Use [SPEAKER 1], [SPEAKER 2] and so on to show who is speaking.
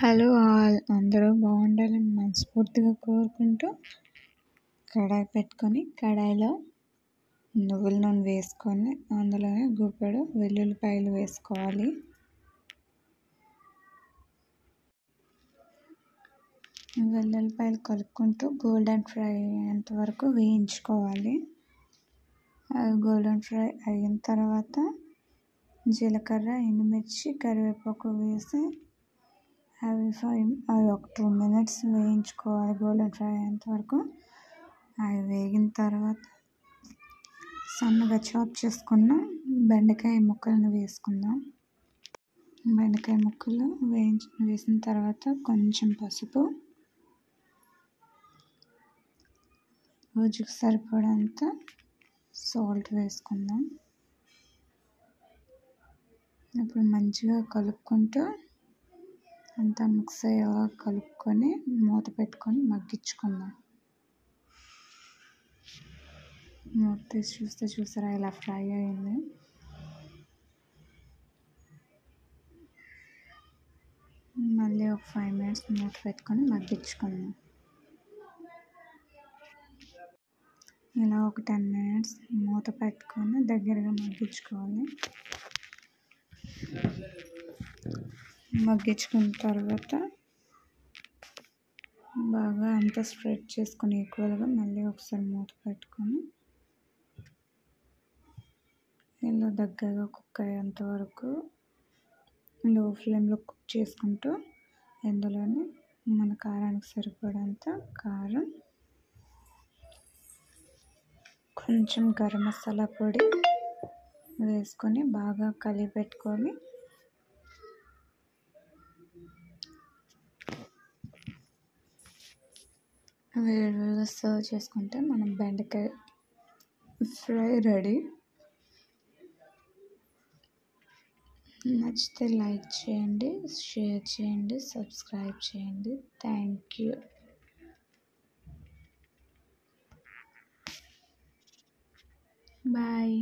[SPEAKER 1] Hello all అందరూ బాగుండాలని మనస్ఫూర్తిగా కోరుకుంటూ కడాయి పెట్టుకొని కడాయిలో నువ్వుల నూనె వేసుకొని అందులోనే గుప్పెడు వెల్లుల్లిపాయలు వేసుకోవాలి. వెల్లుల్లిపాయలు కలుపుకుంటూ గోల్డెన్ ఫ్రై అయ్యేంత వరకు వేయించుకోవాలి. అది గోల్డెన్ ఫ్రై అయిన తర్వాత జీలకర్ర, ఎండుమిర్చి, కరివేపాకు వేసి అవి ఒక 2 minutes వేయించుకోవాలి గోల్డెన్ ఫ్రై అయ్యేంత వరకు. అవి వేగిన తర్వాత సన్నగా చాప్ చేసుకున్న బెండకాయ ముక్కలను వేసుకుందాం. బెండకాయ ముక్కలు వేసిన తర్వాత కొంచెం పసుపు, రుచికి సరిపడంత సాల్ట్ వేసుకుందాం. ఇప్పుడు మంచిగా కలుపుకుంటూ అంతా మిక్స్ అయ్యేలా కలుపుకొని మూత పెట్టుకొని మగ్గించుకుందాం. మూత తీసి చూసారా ఇలా ఫ్రై అయింది. మళ్ళీ ఒక 5 minutes మూత పెట్టుకొని మగ్గించుకుందాం. ఇలా ఒక 10 minutes మూత పెట్టుకొని దగ్గరగా మగ్గించుకోవాలి. మగ్గించుకున్న తర్వాత బాగా అంతా స్ప్రెడ్ చేసుకొని ఈక్వల్గా మళ్ళీ ఒకసారి మూత పెట్టుకొని ఇలా దగ్గరగా కుక్ అయ్యేంత వరకు లో ఫ్లేమ్లో కుక్ చేసుకుంటూ ఇందులోనే మన కారానికి సరిపడంత కారం, కొంచెం గరం మసాలా పొడి వేసుకొని బాగా కలిపెట్టుకొని వేడివేడిగా సర్వ్ చేసుకుంటే మనం బెండకాయ ఫ్రై రెడీ. నచ్చితే లైక్ చేయండి, షేర్ చేయండి, సబ్స్క్రైబ్ చేయండి. Thank you. బాయ్.